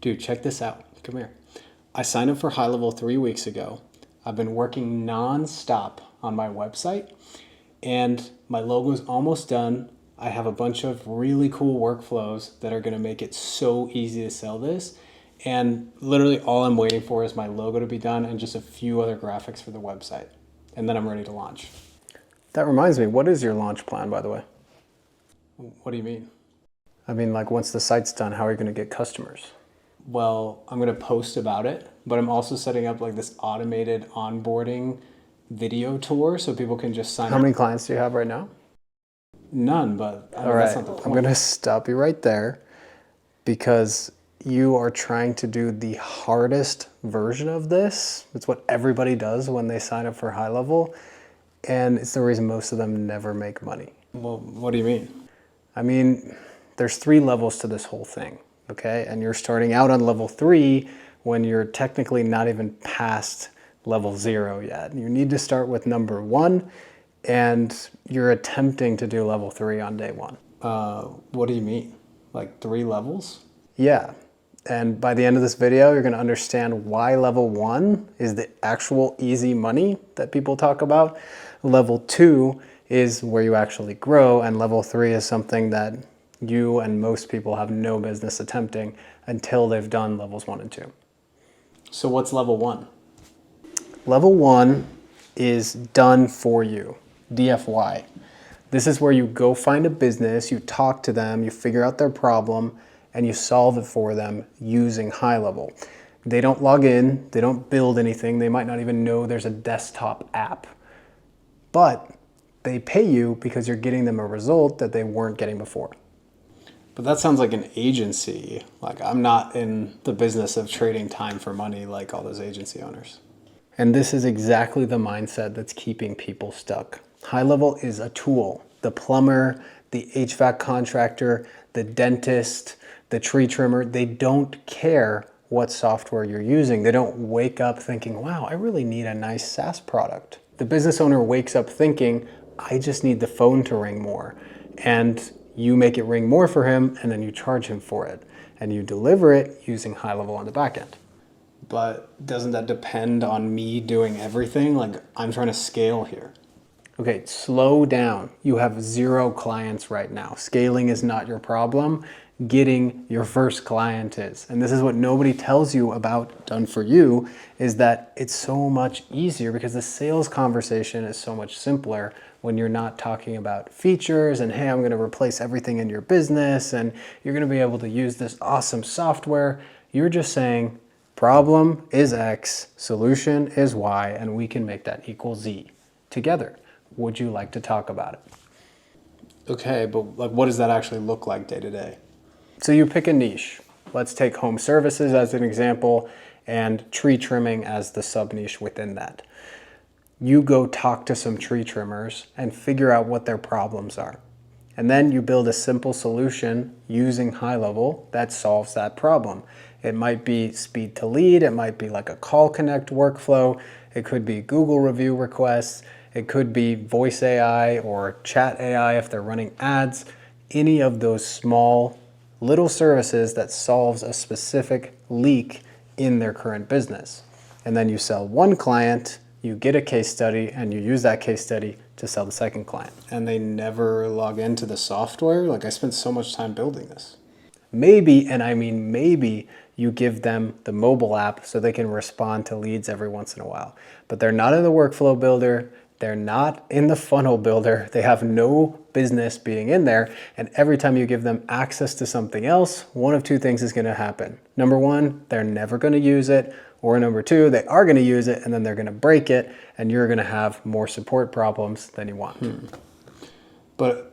Dude, check this out. Come here. I signed up for HighLevel 3 weeks ago. I've been working non-stop on my website and my logo is almost done. I have a bunch of really cool workflows that are going to make it so easy to sell this. And literally all I'm waiting for is my logo to be done and just a few other graphics for the website. And then I'm ready to launch. That reminds me, what is your launch plan, by the way? What do you mean? I mean, like once the site's done, how are you going to get customers? Well, I'm going to post about it, but I'm also setting up like this automated onboarding video tour so people can just sign up. How many clients do you have right now? None, but I mean, that's not the point. I'm going to stop you right there because you are trying to do the hardest version of this. It's what everybody does when they sign up for HighLevel, and it's the reason most of them never make money. Well, what do you mean? I mean, there's 3 levels to this whole thing, okay? And you're starting out on level 3 when you're technically not even past level 0 yet. You need to start with number 1, and you're attempting to do level 3 on day 1. What do you mean? Like 3 levels? Yeah. And by the end of this video, you're going to understand why level 1 is the actual easy money that people talk about. Level 2 is where you actually grow, and level 3 is something that you and most people have no business attempting until they've done levels 1 and 2. So what's level 1? Level 1 is done for you, DFY. This is where you go find a business, you talk to them, you figure out their problem, and you solve it for them using HighLevel. They don't log in, they don't build anything, they might not even know there's a desktop app. But they pay you because you're getting them a result that they weren't getting before. But that sounds like an agency. Like I'm not in the business of trading time for money like all those agency owners. And this is exactly the mindset that's keeping people stuck. HighLevel is a tool. The plumber, the HVAC contractor, the dentist, the tree trimmer, they don't care what software you're using. They don't wake up thinking, wow, I really need a nice SaaS product. The business owner wakes up thinking, I just need the phone to ring more. And you make it ring more for him, and then you charge him for it. And you deliver it using HighLevel on the back end. But doesn't that depend on me doing everything? Like I'm trying to scale here. Okay, slow down. You have 0 clients right now. Scaling is not your problem. Getting your first client is. And this is what nobody tells you about Done For You, is that it's so much easier because the sales conversation is so much simpler when you're not talking about features and, hey, I'm going to replace everything in your business and you're going to be able to use this awesome software. You're just saying problem is X, solution is Y, and we can make that equal Z together. Would you like to talk about it? Okay, but like, what does that actually look like day to day? So you pick a niche. Let's take home services as an example and tree trimming as the sub niche within that. You go talk to some tree trimmers and figure out what their problems are. And then you build a simple solution using HighLevel that solves that problem. It might be speed to lead. It might be like a call connect workflow. It could be Google review requests. It could be voice AI or chat AI if they're running ads. Any of those small little services that solves a specific leak in their current business. And then you sell one client, you get a case study, and you use that case study to sell the second client. And they never log into the software? Like I spent so much time building this. Maybe, and I mean maybe, you give them the mobile app so they can respond to leads every once in a while. But they're not in the workflow builder, they're not in the funnel builder, they have no business being in there, and every time you give them access to something else, one of 2 things is gonna happen. Number 1, they're never gonna use it, or number 2, they are gonna use it and then they're gonna break it, and you're gonna have more support problems than you want. But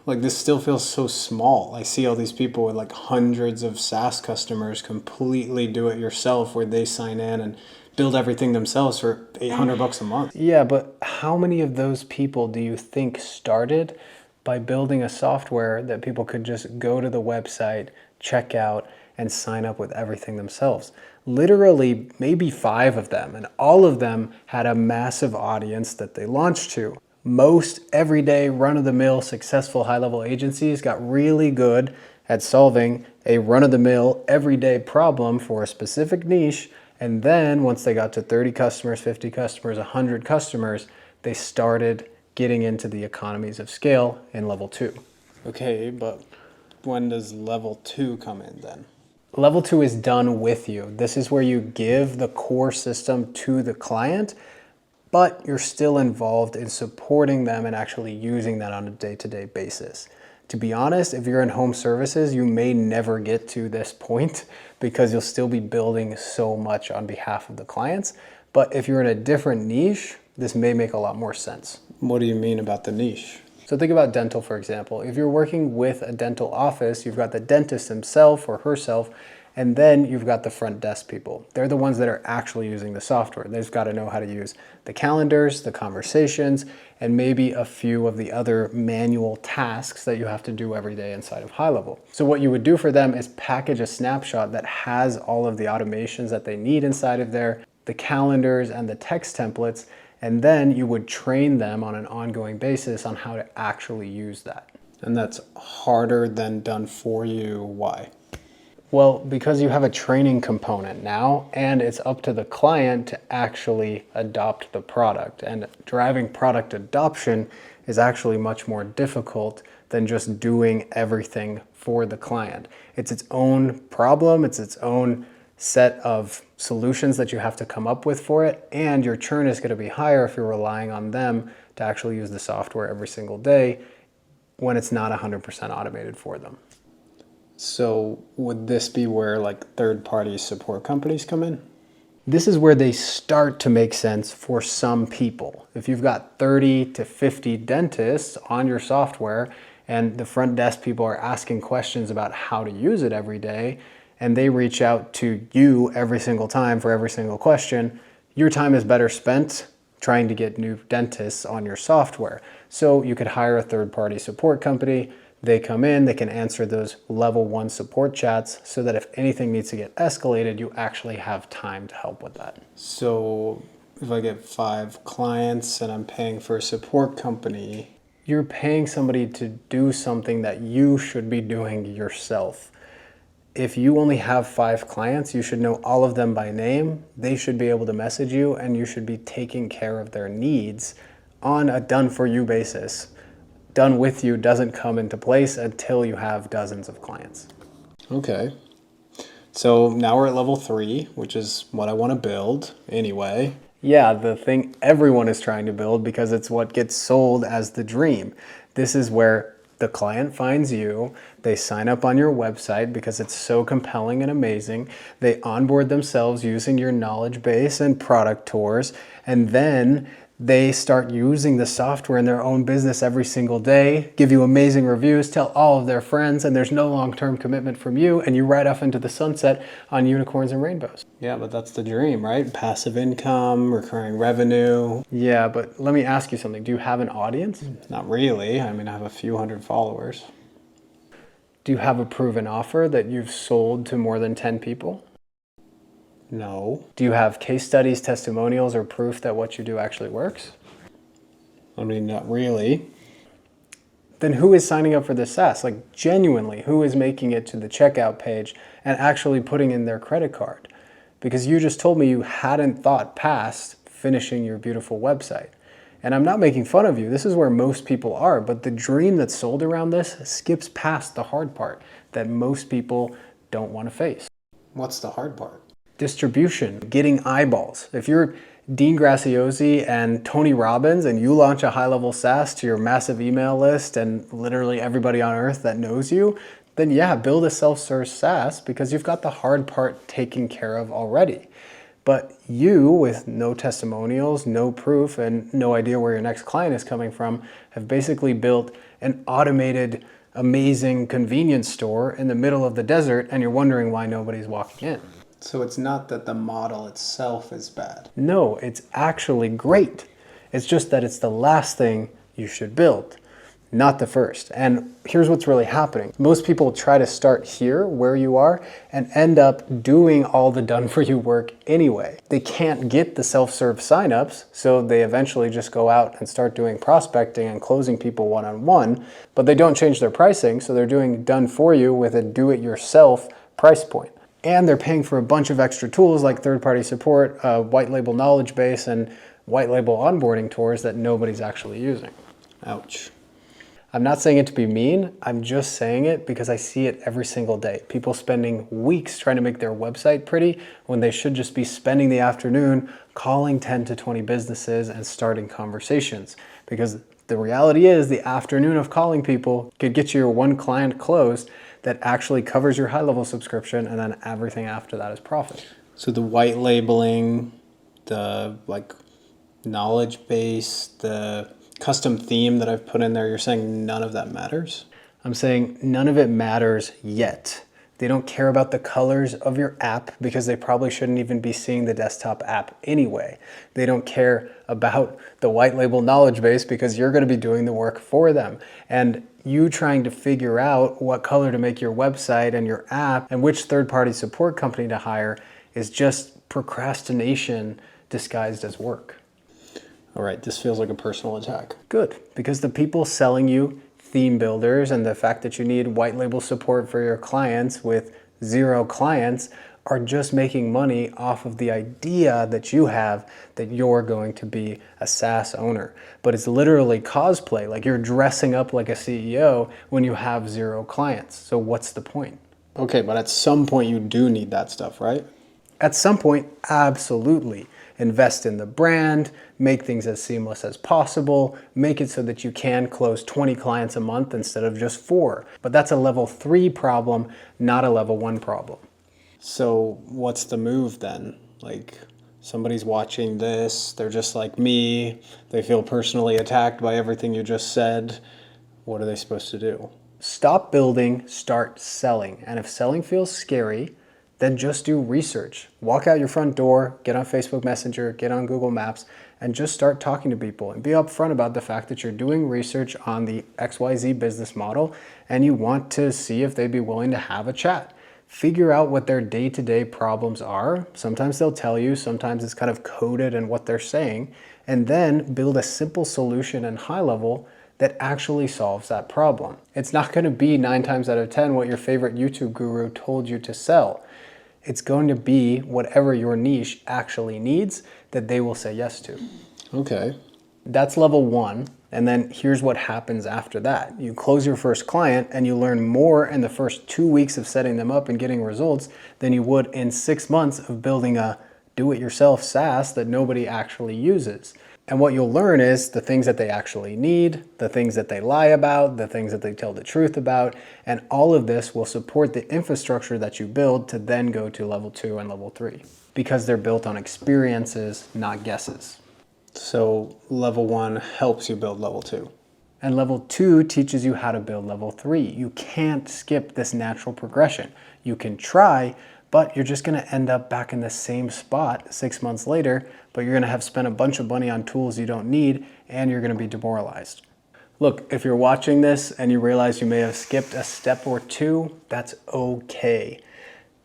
like this still feels so small. I see all these people with like hundreds of SaaS customers completely do it yourself where they sign in and build everything themselves for $800 a month. Yeah, but how many of those people do you think started by building a software that people could just go to the website, check out, and sign up with everything themselves? Literally maybe 5 of them, and all of them had a massive audience that they launched to. Most everyday run-of-the-mill successful HighLevel agencies got really good at solving a run-of-the-mill, everyday problem for a specific niche. And then once they got to 30 customers, 50 customers, 100 customers, they started getting into the economies of scale in level 2. Okay, but when does level 2 come in then? Level 2 is done with you. This is where you give the core system to the client, but you're still involved in supporting them and actually using that on a day-to-day basis. To be honest, if you're in home services, you may never get to this point because you'll still be building so much on behalf of the clients. But if you're in a different niche, this may make a lot more sense. What do you mean about the niche? So think about dental, for example. If you're working with a dental office, you've got the dentist himself or herself, and then you've got the front desk people. They're the ones that are actually using the software. They've got to know how to use the calendars, the conversations, and maybe a few of the other manual tasks that you have to do every day inside of HighLevel. So what you would do for them is package a snapshot that has all of the automations that they need inside of there, the calendars and the text templates, and then you would train them on an ongoing basis on how to actually use that. And that's harder than done for you. Why? Well, because you have a training component now, and it's up to the client to actually adopt the product. And driving product adoption is actually much more difficult than just doing everything for the client. It's its own problem, it's its own set of solutions that you have to come up with for it, and your churn is going to be higher if you're relying on them to actually use the software every single day when it's not 100% automated for them. So would this be where like third-party support companies come in? This is where they start to make sense for some people. If you've got 30 to 50 dentists on your software and the front desk people are asking questions about how to use it every day, and they reach out to you every single time for every single question, your time is better spent trying to get new dentists on your software. So you could hire a third-party support company. They come in, they can answer those level 1 support chats so that if anything needs to get escalated, you actually have time to help with that. So if I get 5 clients and I'm paying for a support company, you're paying somebody to do something that you should be doing yourself. If you only have 5 clients, you should know all of them by name. They should be able to message you and you should be taking care of their needs on a done-for-you basis. Done with you doesn't come into place until you have dozens of clients. Okay. So now we're at level 3, which is what I want to build anyway. Yeah, the thing everyone is trying to build because it's what gets sold as the dream. This is where the client finds you, they sign up on your website because it's so compelling and amazing. They onboard themselves using your knowledge base and product tours, and then they start using the software in their own business every single day, give you amazing reviews, tell all of their friends, and there's no long-term commitment from you, and you ride off into the sunset on unicorns and rainbows. Yeah, but that's the dream, right? Passive income, recurring revenue. Yeah, but let me ask you something. Do you have an audience? Not really. I mean, I have a few hundred followers. Do you have a proven offer that you've sold to more than 10 people? No. Do you have case studies, testimonials, or proof that what you do actually works? I mean, not really. Then who is signing up for this SaaS? Like genuinely, who is making it to the checkout page and actually putting in their credit card? Because you just told me you hadn't thought past finishing your beautiful website. And I'm not making fun of you. This is where most people are. But the dream that's sold around this skips past the hard part that most people don't want to face. What's the hard part? Distribution, getting eyeballs. If you're Dean Graziosi and Tony Robbins and you launch a HighLevel SaaS to your massive email list and literally everybody on earth that knows you, then yeah, build a self-serve SaaS because you've got the hard part taken care of already. But you, with no testimonials, no proof, and no idea where your next client is coming from, have basically built an automated, amazing convenience store in the middle of the desert, and you're wondering why nobody's walking in. So it's not that the model itself is bad. No, it's actually great. It's just that it's the last thing you should build. not the first. And here's what's really happening. Most people try to start here where you are and end up doing all the done for you work anyway. They can't get the self-serve signups, so they eventually just go out and start doing prospecting and closing people one-on-one, but they don't change their pricing, so they're doing done for you with a do-it-yourself price point. And they're paying for a bunch of extra tools like third-party support, white label knowledge base, and white label onboarding tours that nobody's actually using. Ouch. I'm not saying it to be mean, I'm just saying it because I see it every single day. People spending weeks trying to make their website pretty when they should just be spending the afternoon calling 10 to 20 businesses and starting conversations. Because the reality is the afternoon of calling people could get you your one client closed that actually covers your HighLevel subscription, and then everything after that is profit. So the white labeling, the knowledge base, the custom theme that I've put in there, you're saying none of that matters? I'm saying none of it matters yet. They don't care about the colors of your app because they probably shouldn't even be seeing the desktop app anyway. They don't care about the white label knowledge base because you're going to be doing the work for them. And you trying to figure out what color to make your website and your app and which third-party support company to hire is just procrastination disguised as work. All right, this feels like a personal attack. Good, because the people selling you theme builders and the fact that you need white label support for your clients with 0 clients are just making money off of the idea that you have that you're going to be a SaaS owner. But it's literally cosplay, like you're dressing up like a CEO when you have 0 clients. So what's the point? Okay, but at some point you do need that stuff, right? At some point, absolutely. Invest in the brand, make things as seamless as possible, make it so that you can close 20 clients a month instead of just 4. But that's a level 3 problem, not a level 1 problem. So what's the move then? Like somebody's watching this, they're just like me, they feel personally attacked by everything you just said. What are they supposed to do? Stop building, start selling. And if selling feels scary, then just do research. Walk out your front door, get on Facebook Messenger, get on Google Maps, and just start talking to people and be upfront about the fact that you're doing research on the XYZ business model and you want to see if they'd be willing to have a chat. Figure out what their day-to-day problems are. Sometimes they'll tell you, sometimes it's kind of coded in what they're saying, and then build a simple solution in HighLevel that actually solves that problem. It's not gonna be 9 times out of 10 what your favorite YouTube guru told you to sell. It's going to be whatever your niche actually needs that they will say yes to. Okay. That's level 1. And then here's what happens after that. You close your first client and you learn more in the first 2 weeks of setting them up and getting results than you would in 6 months of building a do-it-yourself SaaS that nobody actually uses. And what you'll learn is the things that they actually need, the things that they lie about, the things that they tell the truth about, and all of this will support the infrastructure that you build to then go to level 2 and level 3, because they're built on experiences, not guesses. So level 1 helps you build level 2. And level 2 teaches you how to build level 3. You can't skip this natural progression. You can try, but you're just gonna end up back in the same spot 6 months later, but you're gonna have spent a bunch of money on tools you don't need, and you're gonna be demoralized. Look, if you're watching this and you realize you may have skipped a step or 2, that's okay.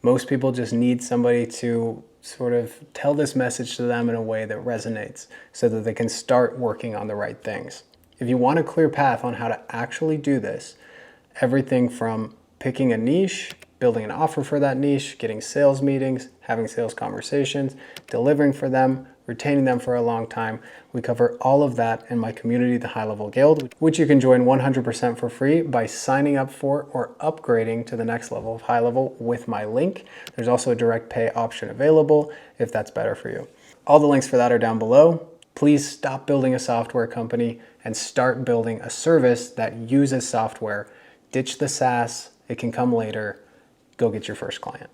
Most people just need somebody to sort of tell this message to them in a way that resonates so that they can start working on the right things. If you want a clear path on how to actually do this, everything from picking a niche, building an offer for that niche, getting sales meetings, having sales conversations, delivering for them, retaining them for a long time. We cover all of that in my community, the HighLevel Guild, which you can join 100% for free by signing up for or upgrading to the next level of HighLevel with my link. There's also a direct pay option available if that's better for you. All the links for that are down below. Please stop building a software company and start building a service that uses software. Ditch the SaaS, it can come later. Go get your first client.